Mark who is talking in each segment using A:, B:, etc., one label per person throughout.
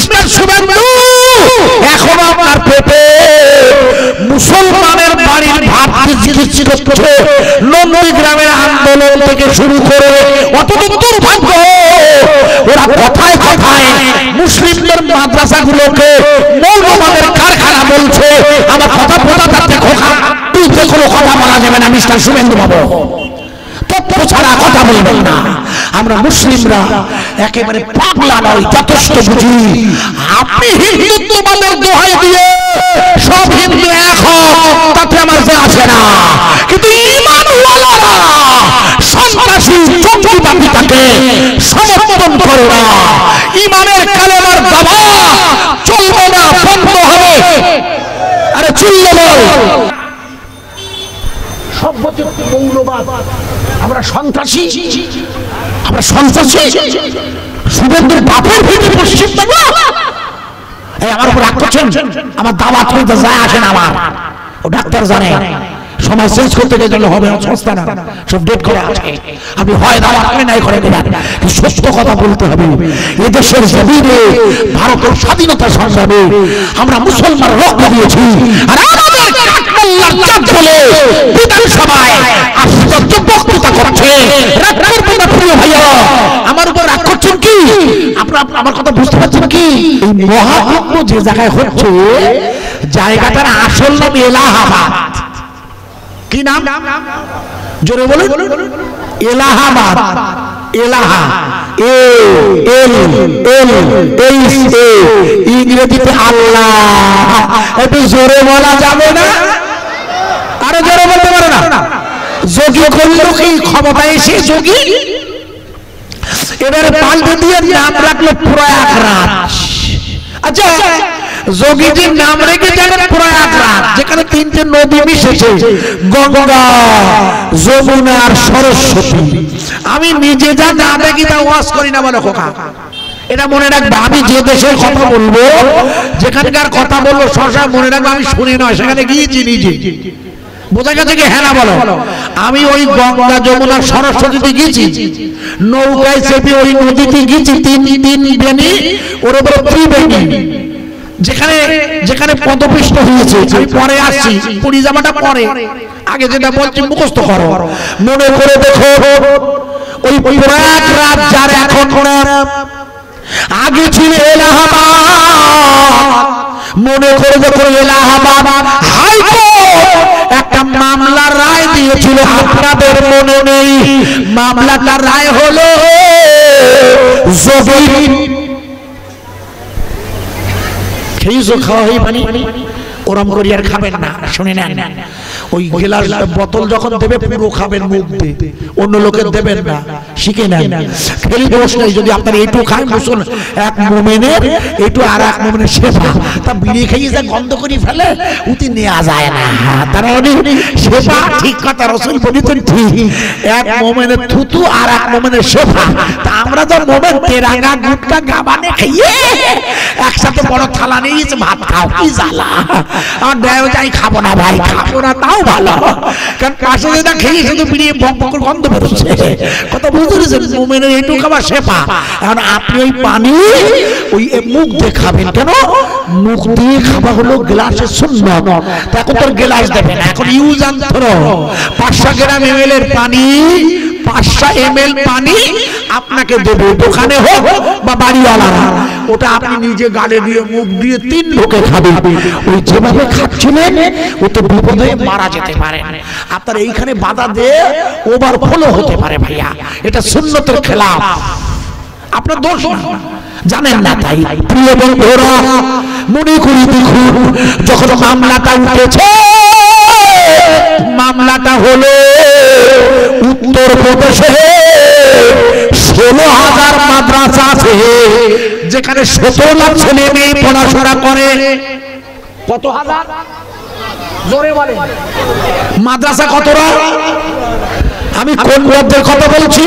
A: Mister Suvendu এখন আপনার পেটে মুসলমানের বাড়ির ভাত জিজ্ঞেস করছে। নন্দীগ্রামের আন্দোলন থেকে শুরু করে অতদূর দুর্ভাগ্য ওরা কথায় কথায় মুসলিমদের মাদ্রাসাগুলোকে মৌলবাদের কারখানা বলছে। আমার কথা বলা তাতে খোকা তুই যে কোনো কথা বলা যাবে না মিস্টার শুভেন্দু বাবু, তথ্য ছাড়া কথা বলবেন না। আমরা মুসলিমরা একেবারে পাগলা নয়, যথেষ্ট বুঝি। আপনি হিন্দুত্ববাদের দোহাই দিয়ে সব হিন্দু এক হোক তাতে আমার যে আসে না, কিন্তু ঈমানওয়ালারা সন্ত্রাসী জঙ্গিবাদীটাকে সমর্থন করে না। ঈমানের কালেমার দাওয়া চলবে না, বন্ধ হবে। আরে চলবে না সভ্যতা মৌলবাদ, আমরা সন্ত্রাসী, আমরা সন্ত্রাসী। শুভেন্দুর বাপের ভিড়ে পশ্চিমবাংলা এই আমার উপর রাগ করছেন। আমার দাওয়াত হইতে যায় আসেন, আমার ও ডাক্তার জানে সময় চেঞ্জ করতে গেলে হবে সংস্থা না, সব ডেট করা আছে। আপনি হয় দাওয়াত করে নাই করে দেবেন, সত্য কথা বলতে হবে। এদেশের জমিনে ভারতের স্বাধীনতা সংগ্রামে আমরা মুসলমান রক্ত দিয়েছি, আর আমাদের আল্লাহর চাঁদ বলে বিধানসভায় আশ্চর্য বক্তৃতা করছে। রাগ করবেন না প্রিয় ভাইয়া, আমার উপর রাগ করছেন কি? আপনারা আমার কথা বুঝতে পারছেন কি? এই মহাকুম্ভ যে জায়গায় হচ্ছে, জায়গাটার আসল নাম এলাহাবাদ। কি নাম? জোরে বলুন। এলাহাবাদ। এলাহা ইংরেজিতে আল্লাহ। একটু জোরে বলা যাবে না? আরো জোরে বলতে পারে না? যোগী করল কি ক্ষমতা এসে যোগী এবারে পাল্টে দিয়ে নাম রাখলো প্রয়াগরাজ। আচ্ছা, যোগীজির নাম রেখে যাবেন প্রয়াগরাজ, যেখানে তিনটে নদী মিশেছে, গঙ্গা, যমুনা আর সরস্বতী। আমি নিজে যা না দেখি তা ওয়াজ করি না বলো খোকা, এটা মনে রাখবে। আমি যে দেশের কথা বলবো, যেখানকার কথা বলবো সবসময় মনে রাখবো আমি শুনি নয়, সেখানে গিয়েছি নিজে। বোঝা গেছে কি? হ্যাঁ না বলো। আমি ওই গঙ্গা, যমুনা, সরস্বতীতে গিয়েছি, নৌকায় চেপে ওই নদীতে গিয়েছি, তিন বেনি ওর উপরে ত্রিবেণী, যেখানে যেখানে পদপিষ্ট হয়েছে। আমি পরে আসছি, পুরী জামাটা পরে, আগে যেটা বলছি মুখস্থ করো। মনে করে দেখো ওই প্রয়াগরাজ যার এখন আগে ছিল এলাহাবাদ। মনে করে দেখো এলাহাবাদ হাইকোর্ট একটা মামলার রায় দিয়েছিল, আপনাদের মনে নেই? মামলাটার রায় হলো যোগী খেয়েছো, খাওয়া হয়ে পানি ওরম করি আর খাবেন না, শুনে নেন। ওই গেলাস বোতল যখন দেবে পুরো খাবেন মুখ দিয়ে, অন্য লোকের দেবেন না, শিখে নেন। খেলি দোষ নেই, যদি আপনার এইটু খায় মুসল এক মোমেনের এইটু আর এক মোমেনের সেবা, তা বিড়ি খেয়ে যা গন্ধ করে ফেলে উতি নেওয়া যায় না। তারা অনেক সেবা, ঠিক কথা রসুল বলেছেন, ঠিক। এক মোমেনের থুতু আর এক মোমেনের সেবা। তা আমরা তো মোমেন তেরাঙ্গা গুটকা গাবানে খাইয়ে একসাথে বড় থালা নিয়ে ভাত খাও, কি জ্বালা। আমার দেয় যাই খাবো না ভাই, খাবো না তাও ভালো, কারণ পাশে যেটা খেয়ে শুধু বিড়িয়ে বকবকর গন্ধ বেরোচ্ছে। কথা বুঝতে পেরেছেন? মোমেনের এইটু খাবার সেবা। এখন আপনি ওই পানি ওই মুখ দিয়ে খাবেন কেন? মুখ দিয়ে খাওয়া হলো গ্লাসে সুন্নত। এখন তোর গ্লাস দেবে না, এখন use and throw. 500 gram ml এর পানি, 500 ml পানি আপনাকে দেবে, দোকানে হোক বা বাড়িওয়ালারা। ওটা আপনি নিজে গালে দিয়ে মুখ দিয়ে 3 লোকে খাবেন। ওই যেভাবে খাচ্ছিলেন ও তো বিপদে মারা যেতে পারে। আপনার এইখানে বাধা দিয়ে ওভারফ্লো হতে পারে ভাইয়া, এটা সুন্নতের খেলাফ। আপনার দোষ জানেন না, তাই প্রিয় বন্ধুরা মনে করি দেখুন, যখন মামলাটা উঠেছে, মামলাটা হলো উত্তরপ্রদেশে 16,000 মাদ্রাসা আছে, যেখানে 17 লাখ ছেলে মেয়ে পড়াশোনা করে। কত হাজার? জোরে বলে মাদ্রাসা কতটা? আমি কোন রাজ্যের কথা বলছি?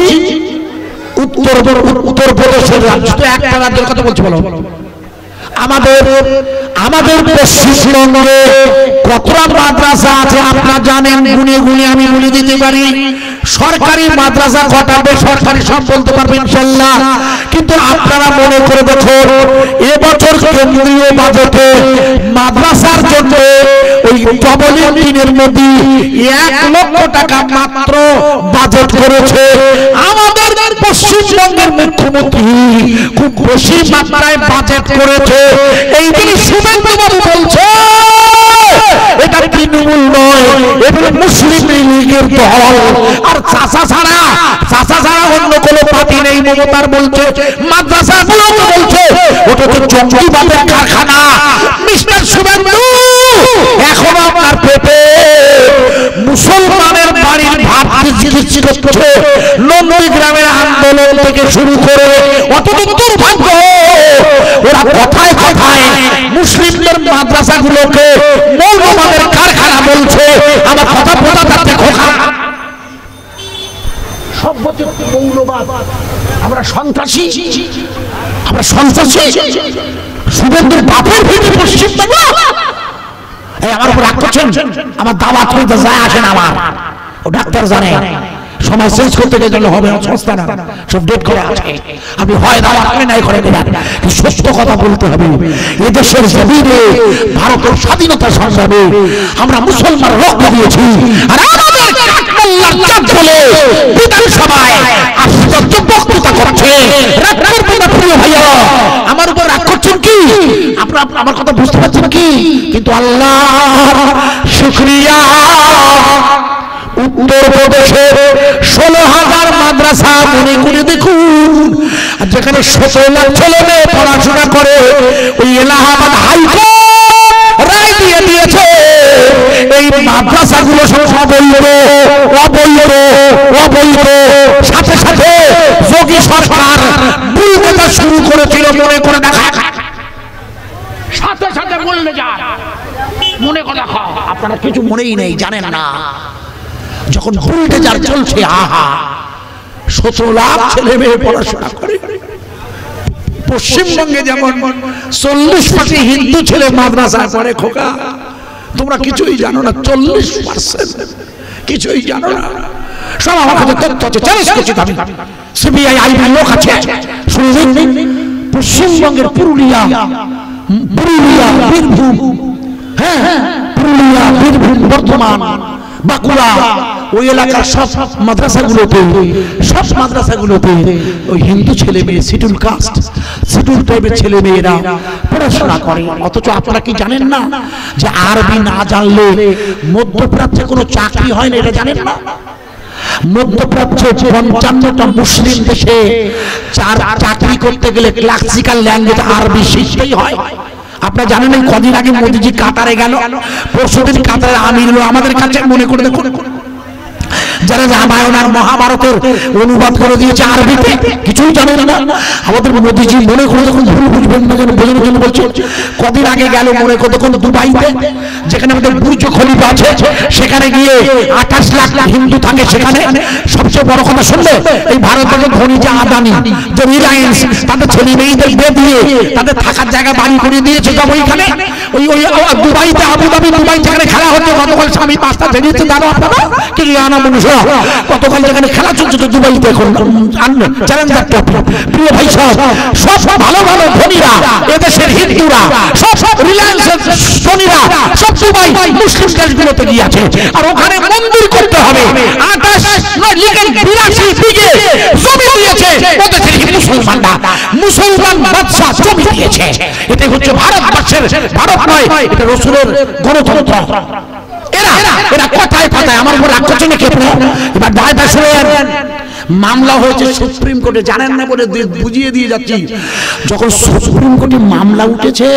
A: উত্তরপ্রদেশের রাজ্য। তো একটা রাজ্যের কথা বলছি, বলো। আমাদের পশ্চিমবঙ্গে কতটা মাদ্রাসা আছে আপনারা জানেন? গুনে গুনে আমি বলে দিতে পারি। সরকারি মাদ্রাসা কটা, বেসরকারি সব বলতে পারবেন ইনশাআল্লাহ। কিন্তু আপনারা মনে করে দেখুন, এবছর কেন্দ্রীয় বাজেটে মাদ্রাসার জন্য ওই ডবলের দিনের মধ্যে 1 লক্ষ টাকা মাত্র বাজেট করেছে। আমাদের পশ্চিমবঙ্গের মুখ্যমন্ত্রী খুব বেশি মাত্রায় বাজেট করেছে। এই দিন শুভেন্দু বাবু বলছে এটা তৃণমূল নয়, এটা মুসলিম লীগের দল। আর চাচা ছাড়া অন্য কোনো পার্টি নেই। মমতার বলছে মাদ্রাসাগুলো বলছে ওটা তো জঙ্গিবাদের কারখানা। মিস্টার শুভেন্দু এখনো আপনার পেটে মুসলমানের বাড়ির ভাত চিকিৎসা করছে। নন্দীগ্রামের আন্দোলন থেকে শুরু করে অতদূর দুর্ভাগ্য ওরা কথায় কথায় মুসলিমদের মাদ্রাসাগুলোকে মৌলবাদের কারখানা বলছে। আমার কথা বলা তাতে খোকা সভ্যতা মৌলবাদ, আমরা সন্ত্রাসী, আমরা সন্ত্রাসী। শুভেন্দুর বাপের ভিতরে পশ্চিমবঙ্গ এই আমার উপর রাগ করছেন। আমার দাওয়াত হইতে যায় আসেন, আমার ও ডাক্তার জানে সময় চেঞ্জ করতে গেলে হবে না, সংস্থা না সব ডেট করা আছে। আপনি হয় দাওয়াত আপনি নাই করে দেবেন, সত্য কথা বলতে হবে। এদেশের জমিনে ভারতের স্বাধীনতা সংগ্রামে আমরা মুসলমান রক্ত দিয়েছি। আর আমাদের কাঠমোল্লার চাপ বলে বিধানসভায় আশ্চর্য বক্তৃতা করছে। রাগ করবেন না প্রিয় ভাইয়া, আমার উপর রাগ করছেন কি? আপনারা আমার কথা বুঝতে পারছেন কি? কিন্তু আল্লাহ শুকরিয়া, উত্তরপ্রদেশের 16,000 মাদ্রাসা মনে করে দেখুন, যেখানে 17 লাখ ছেলে মেয়ে পড়াশোনা করে। ওই এলাহাবাদ হাইকোর্ট রায় দিয়ে দিয়েছে এই মাদ্রাসাগুলো সব অবৈধ। সাথে সাথে যোগী সরকার বুলডোজার শুরু করেছিল মনে করে দেখা, সাথে সাথে বললে যা মনে করে দেখা। আপনারা কিছু মনেই নেই, জানেন না যখন বুলডোজার চলছে, আহা 17 লাখ ছেলে মেয়ে পড়াশোনা করে। পশ্চিমবঙ্গে যেমন 40% হিন্দু ছেলে মাদ্রাসায় পড়ে। খোকা তোমরা কিছুই জানো না, 40% কিছুই জানো না। সব আমার কাছে তথ্য আছে, চ্যালেঞ্জ করছি আমি। সিবিআই আইবি লোক আছে, শুনুন। পশ্চিমবঙ্গের পুরুলিয়া, বীরভূম, হ্যাঁ পুরুলিয়া, বীরভূম, বর্ধমান, বাঁকুড়া, ওই এলাকার সব মাদ্রাসাগুলোতে ওই হিন্দু ছেলে মেয়ে, শিডিউল কাস্ট, শিডিউল ট্রাইবের ছেলে মেয়েরা পড়াশোনা করে। অথচ আপনারা কি জানেন না যে আরবি না জানলে মধ্যপ্রাচ্যে কোনো চাকরি হয় না? এটা জানেন না? মধ্যপ্রাচ্যে 55টা মুসলিম দেশে চাকরি করতে গেলে ক্লাসিক্যাল ল্যাঙ্গুয়েজ আরবি শিখতেই হয়। আপনারা জানেন এই কদিন আগে মোদিজি কাতারে গেল, পরশুদিন কাতারে আমির আমাদের কাছে মনে করে দেখুন যারা রামায়ণ আর মহাভারতের অনুবাদ করে দিয়েছে আরবিতে, কিছুই জানেন না। আমাদের মোদিজি মনে করে দেখুন, ভুল বুঝবেন না যেন বোঝানোর জন্য বলছে। কদিন আগে গেল মনে করে দেখুন দুবাইতে, যেখানে আমাদের বুর্জ খলিফা আছে, সেখানে গিয়ে 28 লাখ হিন্দু থাকে। সেখানে সবচেয়ে বড় কথা শুনলে, এই ভারতের ধনী যে আদানি, যে রিলায়েন্স, তাদের ছেলে মেয়েদের বিয়ে দিয়ে তাদের থাকার জায়গা বাড়ি করে দিয়েছে। তবে ওইখানে ওই দুবাইতে, আবুধাবি, দুবাই যেখানে খেলা হচ্ছে, গতকাল স্বামী 5টা বেরিয়েছে। জানো আপনারা কি আনা মানুষ কতকাল যেখানে খেলা চলছে তো দুবাইতে, এখন চ্যালেঞ্জার প্রিয় ভাই সব ভালো ভালো ধনীরা, এদেশের হিন্দুরা, সব রিলায়েন্সের ধনীরা সব দুবাই মুসলিম দেশগুলোতে গিয়েছে। আর ওখানে মন্দির করতে হবে। 82 বিঘে জমি দিয়েছে ওদেশের মুসলমানরা, মুসলমান বাদশা জমি দিয়েছে। এটা হচ্ছে ভারতবর্ষের, ভারত নয়, এটা রসুলের গণতন্ত্র। এরা কথায় কথায় আমার উপর রাগ করছে নাকি? এবার দায়টা শুনেন। মামলা হয়েছে সুপ্রিম কোর্টে, জানেন না বলে বুঝিয়ে দিয়ে যাচ্ছি। যখন সুপ্রিম কোর্টে মামলা উঠেছে,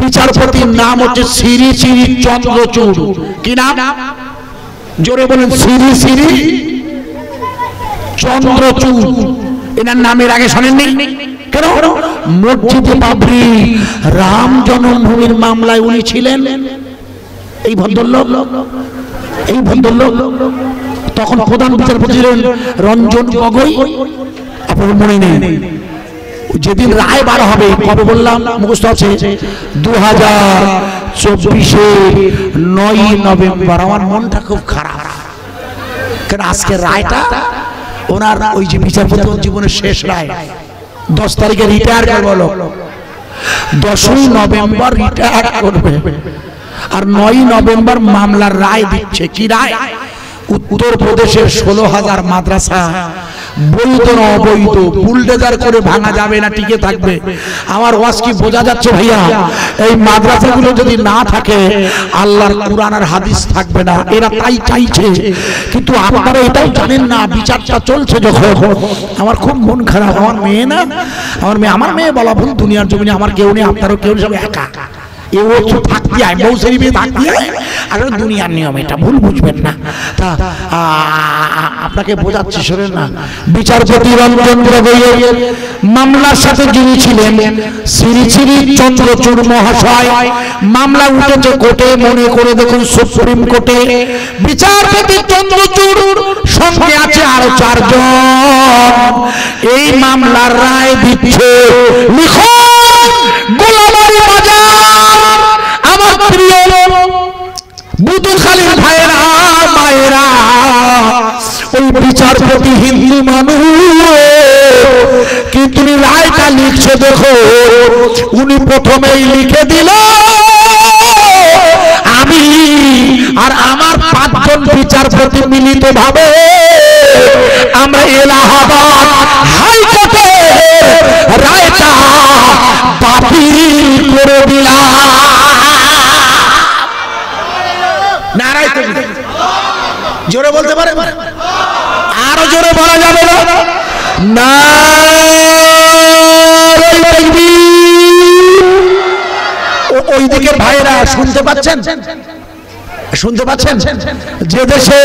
A: বিচারপতির নাম হচ্ছে শ্রী শ্রী চন্দ্রচূড়। কি নাম? জোরে বলেন। শ্রী শ্রী চন্দ্রচূড়। এনার নামের আগে শোনেননি কেন? মসজিদে বাবরি, রাম জন্মভূমির মামলায় উনি ছিলেন। এই ভদ্রলোক তখন প্রধান বিচারপতি ছিলেন রঞ্জন গগৈ। আপনার মনে নেই? যেদিন রায় বার হবে, কবে বললাম মুখস্থ আছে, 2024 9 নভেম্বর। আমার মনটা খুব খারাপ, কারণ আজকে রায়টা ওনার ওই যে বিচারপতি জীবনের শেষ রায়, 10 তারিখে রিটায়ার করে বলো। 10ই নভেম্বর রিটায়ার করবে, আর 9ই নভেম্বর মামলার রায় দিচ্ছে। কি রায়? উত্তরপ্রদেশের 16,000 মাদ্রাসা বৈধ না অবৈধ, বুলডোজার করে ভাঙা যাবে না, টিকে থাকবে। আমার ওয়াজ কি বোঝা যাচ্ছে ভাইয়া? এই মাদ্রাসাগুলো যদি না থাকে আল্লাহর কুরআন আর হাদিস থাকবে না। এরা তাই চাইছে, কিন্তু আপনারা এটাও জানেন না বিচারটা চলছে যখন। আমার খুব মন খারাপ। আমার মেয়ে না, আমার মেয়ে বলা ভুল, দুনিয়ার জমিনে আমার কেউ নেই, আপনারও কেউ, সব একা। থাকতে হয় বউ শরীফে থাকতে হয়, আর দুনিয়ার নিয়ম, এটা ভুল বুঝবেন না। তা আপনাকে বোঝাচ্ছি, শোনেন না। বিচারপতি রঞ্জন গগৈয়ের মামলার সাথে যিনি ছিলেন শ্রী শ্রী চন্দ্রচূড় মহাশয়, মামলা উঠেছে কোর্টে, মনে করে দেখুন সুপ্রিম কোর্টে। বিচারপতি চন্দ্রচূড় সঙ্গে আছে আরো 4 জন। এই মামলার রায় দিচ্ছে লিখুন গোলাবাড়ি বাজার, আমার প্রিয় বুতুখালীর ভাইয়েরা মায়েরা। ওই বিচারপতি হিন্দু মানুষ, কিন্তু রায়টা লিখছে দেখো, উনি প্রথমেই লিখে দিল আমি আর আমার 5 জন বিচারপতি মিলিত ভাবে আমরা এলাহাবাদ হাইকোর্টে রায়টা বাতিল করে দিলাম। নারায় তাকবীর, জোরে বলতে পারে? আরো জোরে বলা যাবে না? নারায় তাকবীর। ওই দিকের ভাইরা শুনতে পাচ্ছেন? শুনতে পাচ্ছেন? যে দেশে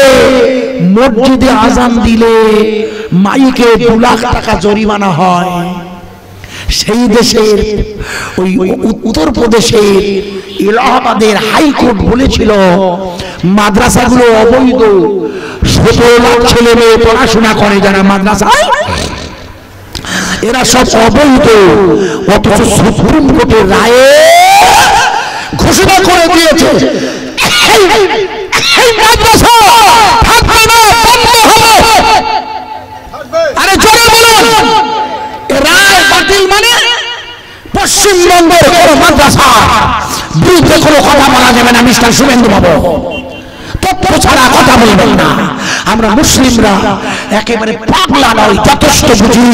A: মসজিদে আজান দিলে মাইকে 2 লাখ টাকা জরিমানা হয়, সেই দেশের ওই উত্তরপ্রদেশের এলাহাবাদের হাইকোর্ট বলেছিল মাদ্রাসাগুলো অবৈধ। 17 লাখ ছেলে মেয়ে পড়াশোনা করে যারা মাদ্রাসায়, এরা সব অবৈধ। অথচ সুপ্রিম কোর্টের রায়ে ঘোষণা করে দিয়েছে এই মাদ্রাসা থাকবে না, বন্ধ হবে। আরে জোরে বলুন, রায় বাতিল মানে পশ্চিমবঙ্গের কোনো মাদ্রাসা বিরুদ্ধে কোনো কথা বলা যাবে না। মিস্টার শুভেন্দু বাবু, তথ্য ছাড়া কথা বলবেন না। আমরা মুসলিমরা একেবারে পাগলা নয়, যথেষ্ট বুঝি।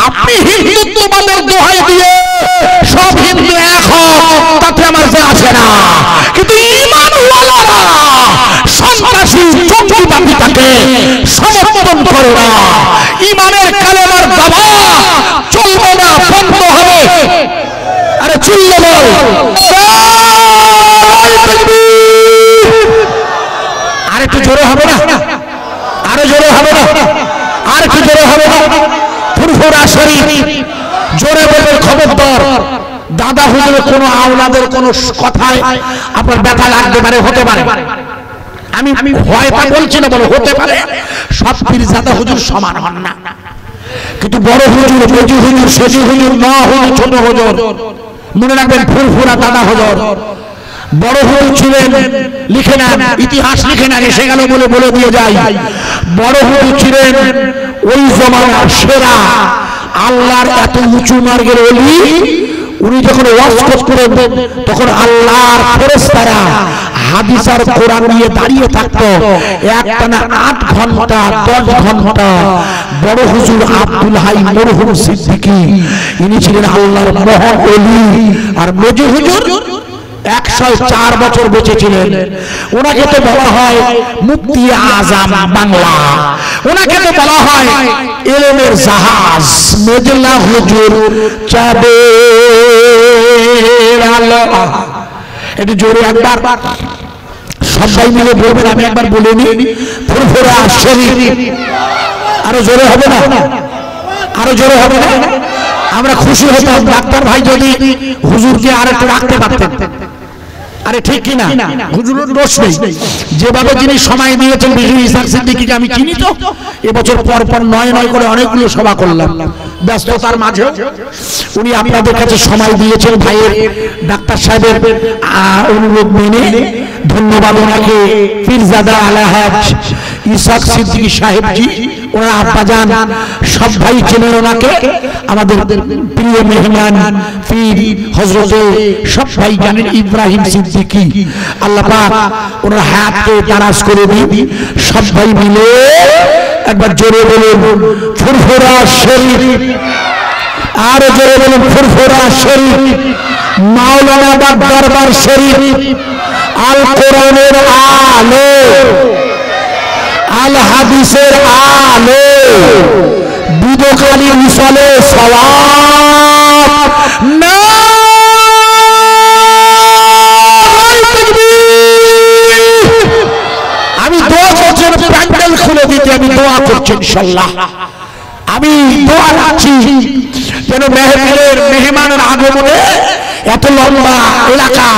A: আপনি হিন্দুত্ববাদের দোহাই দিয়ে সব হিন্দু এক হোক, তাতে আমার যে আসে না, কিন্তু ঈমানওয়ালারা সন্ত্রাসী জঙ্গিবাদীটাকে সমর্থন করে না। ঈমানের কালেমার দাওয়া চলবে না, বন্ধ হবে। আরে চিল্লে বল, আরেকটু জোরে হবে না? আরো জোরে হবে না? আর একটু জোরে হবে না? ফুরফুরা শরীফ জোরে বলবে খবরদার। দাদা হুজুরের কোনো আওলাদের কোনো কথায় আপনার ব্যথা লাগতে পারে, হতে পারে। আমি ভয়টা বলছি না, বলে হতে পারে। সব পীরজাদা হুজুর সমান হন না, কিন্তু বড় হুজুর, মেজি হুজুর, সেজি হুজুর, না হুজুর, ছোট হুজুর, মনে রাখবেন ফুরফুরা দাদা হুজুর বড় হুজুর ছিলেন। লিখে নেন, ইতিহাস লিখে নেন, এসে গেল বলে বলে দিয়ে যাই। বড় হুজুর ছিলেন ওই জমানার সেরা, আল্লাহর এত উঁচু মার্গের ওলি। উনি যখন ওয়াজ করতেন তখন আল্লাহর ফেরেশতারা হাদিস আর কোরআন নিয়ে দাঁড়িয়ে থাকতো একটানা 8 ঘন্টা 10 ঘন্টা। বড় হুজুর আব্দুল হাই মরহুম সিদ্দিকী, ইনি ছিলেন আল্লাহর মহান ওলি। আর মেজি হুজুর 104 বছর বেঁচে ছিলেন। ওনাকে তো বলা হয় মুফতি আজম বাংলা, ওনাকে তো বলা হয় ইলমের জাহাজ। মেজলা হুজুর চাবে আল্লাহ। একটু জোরে একবার সবাই মিলে বলবেন, আমি একবার বলিনি। ফুরফুরা শরীফ, আরো জোরে হবে না? আরো জোরে হবে না? আমরা খুশি হতাম ডাক্তার ভাই যদি হুজুরকে আর একটু রাখতে পারতেন। আরে ঠিক কিনা? হুজুরের দোষ নেই, যেভাবে যিনি সময় দিয়েছেন। বিজু ইসাক সিদ্দিকীকে আমি চিনি তো, এবছর পর পর 9 করে অনেকগুলো সভা করলাম। ব্যস্ততার মাঝে উনি আপনাদের কাছে সময় দিয়েছেন। ভাইয়ের ডাক্তার সাহেবের অনুরোধ মেনে ধন্যবাদ ওনাকে। পীরজাদা আলাহাজ ইসাক সিদ্দিকী সাহেবজি ওনার আব্বাজান সব ভাই চেনেন ওনাকে, আমাদের প্রিয় মেহমান পীর হযরতে সব ভাই জানেন ইব্রাহিম সিদ্দিকী। আল্লাহ পাক ওনার হাতকে দারাজ করে দিন। সব ভাই মিলে একবার জোরে বলুন ফুরফুরা শরীফ, আর জোরে বলুন ফুরফুরা শরীফ, মাওলানা দরবার শরীফ, আল কোরআনের আলো, আল হাদিসের আলো, বিদকালী উসলে সওয়াব না। আমি দোয়া করছি, প্যান্ডেল খুলে দিতে আমি দোয়া করছি ইনশাআল্লাহ। আমি দোয়া রাখছি যেন মেহমানের মেহমানের আগমনে এত লম্বা এলাকা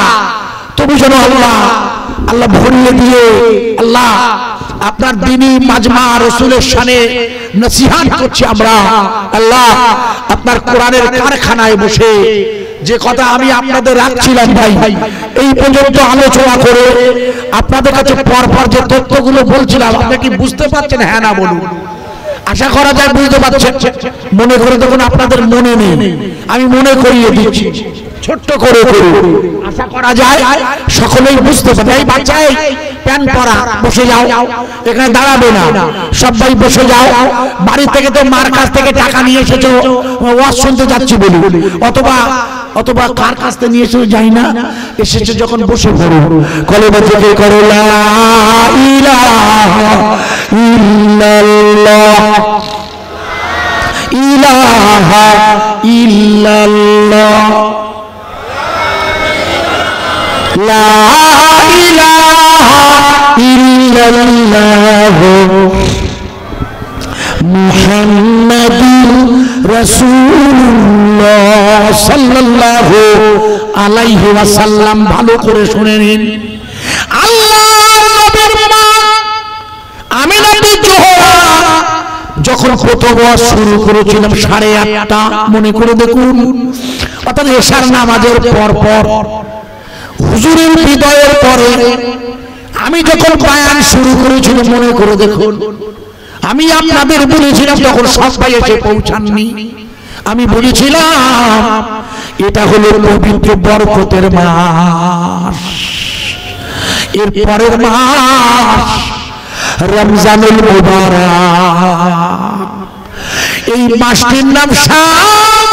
A: তুমি যেন আল্লাহ আল্লাহ ভরিয়ে দিয়ে আল্লাহ আপনার দ্বীনি মাজমা রাসূলের শানে নসিহত করছি আমরা। আল্লাহ আপনার কোরআনের কারখানায় বসে যে কথা আমি আপনাদের রাখছিলাম ভাই, এই পর্যন্ত আলোচনা করে আপনাদের কাছে পরপর যে তথ্যগুলো বলছিলাম আপনি কি বুঝতে পারছেন? হ্যাঁ না বলুন। আশা করা যায় বুঝতে পারছেন। মনে করে দেখুন আপনাদের মনে নেই, আমি মনে করিয়ে দিচ্ছি ছোট্ট করে করে। আশা করা যায় সকলেই বুঝতে পারে। এই বাচ্চাই প্যান পরা, বসে যাও, এখানে দাঁড়াবে না, সবাই বসে যাও। বাড়ি থেকে তো মার কাছ থেকে টাকা নিয়ে এসেছো ওয়াজ শুনতে যাচ্ছি বলি, অথবা অথবা কার কাছ থেকে নিয়ে এসেছো যাই না, এসেছো যখন বসে পড়ো, কলেমা থেকে করো লা ইলাহা ইল্লাল্লাহ, ইলাহা ইল্লাল্লাহ, লা ইলাহা ইল্লাল্লাহ, মুহাম্মাদুর রাসূলুল্লাহ সাল্লাল্লাহু আলাইহি ওয়াসাল্লাম। ভালো করে শুনে নিন। আল্লাহর নবীর মা আমিনাতুল জোহরা যখন প্রথম ওয়াজ শুরু করেছিলাম 8:30 মনে করে দেখুন, অর্থাৎ এশার নামাজের পর পর হুজুরের বিদায়ের পরে আমি যখন বয়ান শুরু করেছিলাম মনে করে দেখুন, আমি আপনাদের বলেছিলাম তখন সবাই এসে পৌঁছাননি। আমি বলেছিলাম এটা হলো পবিত্র বরকতের মাস, এর পরের মাস রমজানুল মুবারক। এই মাসটির নাম শাবান।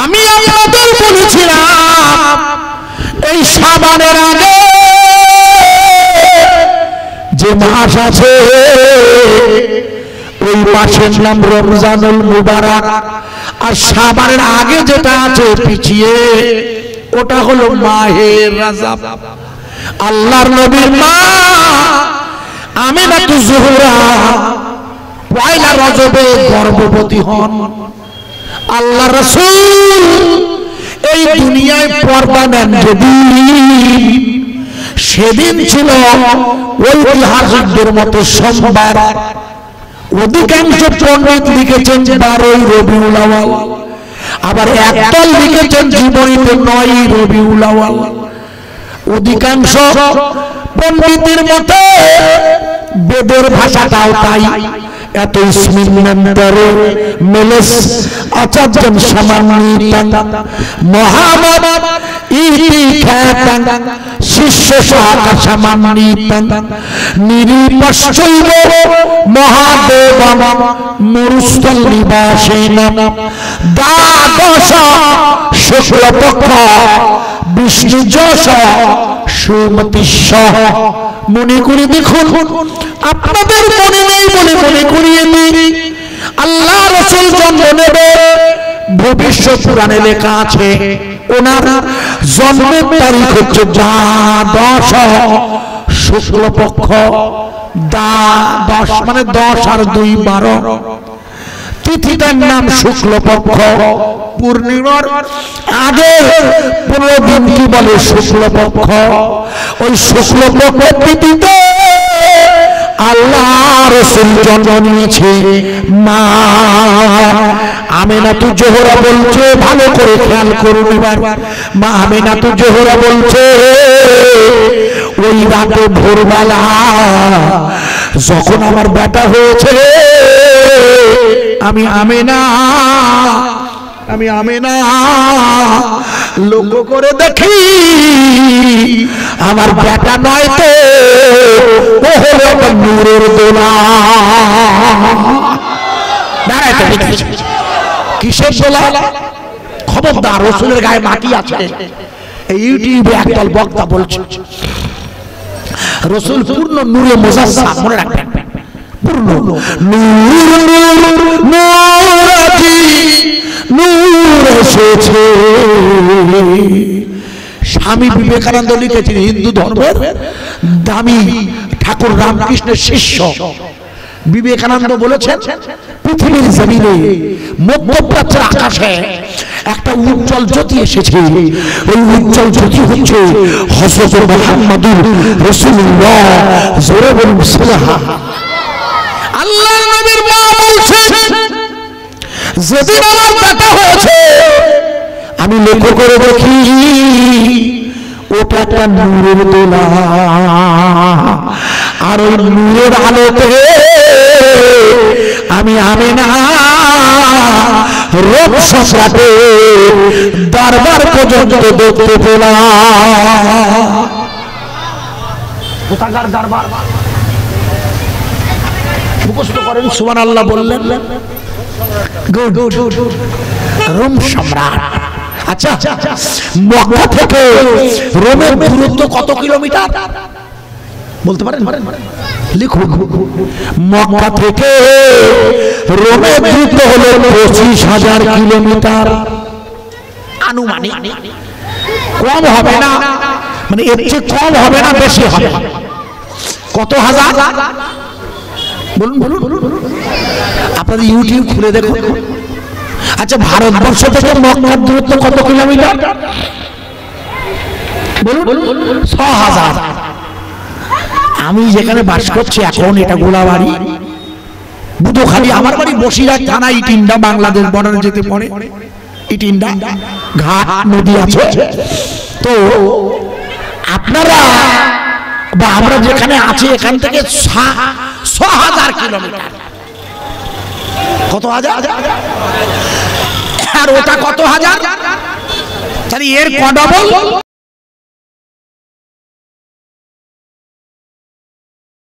A: আমি আপনাদের বলেছিলাম এই শাবানের আগে যে মাস আছে ওই মাসের নাম রমজানুল মুবারক, আর শাবানের আগে যেটা আছে পিছিয়ে ওটা হলো মাহে রজব। আল্লাহর নবীর মা আমিনাতুজ জোহরা পয়লা রজবে গর্ভবতী হন। আল্লাহর রাসূল এই দুনিয়ায় পর্দা নেন যেদিন, সেদিন ছিল ঐতিহাসিকদের মতো সোমবার। অধিকাংশ পণ্ডিত লিখেছেন 12 রবিউল আউয়াল, আবার একদল লিখেছেন জীবনীতে 9 রবিউল আউয়াল। অধিকাংশ পণ্ডিতের মতে বেদের ভাষাটাও তাই। এত ইসমিন্নারে মেলেস আচার্যন সামান্বিতাং মহামাদ ইতি খ্যাতাং শিষ্য শাখা সামান্বিতাং নিরিপশ্চৈব মহাদেবং মরুস্থল নিবাসেন দ্বাদশ শুক্লপক্ষ বিষ্ণু যশ সুমতিস্য। মনে করে দেখুন, আপনাদের মনে নেই বলে মনে করিয়ে দিই। আল্লাহ রাসূল জন্ম নেবে ভবিষ্যৎ পুরাণে লেখা আছে, ওনার জন্মের তারিখ হচ্ছে দ্বাদশ শুক্লপক্ষ। দ্বাদশ মানে 10 আর 2 12। তিথিটার নাম শুক্লপক্ষ। পূর্ণিমার আগে 15 দিন কি বলে শুক্লপক্ষ। ওই শুক্লপক্ষ তিথিতে আল্লাহ রাসূল জন্ম নিয়েছে। মা আমিনাতু জোহরা বলছে, ভালো করে খেয়াল করুন এবার, মা আমিনাতু জোহরা বলছে ওই রাতে ভোরবেলা যখন আমার বেটা হয়েছে আমি আমিনা লক্ষ্য করে দেখি আমার বেটা নয় তো ও হলো একটা নূরের দোলা। দাঁড়াইতে কিসের দোলা? খবরদার, রাসূলের গায়ে মাটি আছে। এই ইউটিউবে একদল বক্তা বলছে রাসূল পূর্ণ নূরে মুজাসসাম, মনে রাখবেন, পূর্ণ নূর এসেছে। স্বামী বিবেকানন্দ লিখেছেন, হিন্দু ধর্মের দামি ঠাকুর রামকৃষ্ণের শিষ্য বিবেকানন্দ বলেছেন পৃথিবীর জমিনে মধ্যপ্রাচ্যের আকাশে একটা উজ্জ্বল জ্যোতি এসেছে। ওই উজ্জ্বল জ্যোতি হচ্ছে হযরত মুহাম্মদুর রাসূলুল্লাহ। জোরে বলুন সুবহানাল্লাহ। আল্লাহর নবীর মা বলছেন যেদিন আমার বেটা হয়েছে আমি লক্ষ্য করে দেখি ওটা একটা নূরের দোলা, আর ওই নূরের আলোতে আমি আমিনা রোগ সসরাতে দরবার পর্যন্ত দেখতে পেলাম। কোথাকার দরবার? মুখস্থ করেন, সুবহানাল্লাহ বললেন। রোম সম্রাট। আচ্ছা, মক্কা থেকে রোমের দূরত্ব কত কিলোমিটার বলতে পারেন? লিখুন, মক্কা থেকে রোমের দূরত্ব হলো 25,000 কিলোমিটার। আনুমানিক, কম হবে না, মানে এর চেয়ে কম হবে না, বেশি হবে। কত হাজার বলুন বলুন, আপনাদের ইউটিউব খুলে দেখুন। আচ্ছা, ভারতবর্ষ থেকে মক্কার দূরত্ব কত কিলোমিটার বলুন? 6,000। আমি যেখানে বাস করছি এখন এটা গোলাবাড়ি বুধখালী, আমার বাড়ি বসিরহাট থানা ইটিন্ডা, বাংলাদেশ বর্ডারে যেতে পড়ে। ইটিন্ডা ঘাট নদী আছে। তো আপনারা বা আমরা যেখানে আছি এখান থেকে 6,000 কিলোমিটার। কত হাজার? আর ওটা কত হাজার? তাহলে এর ক ডবল?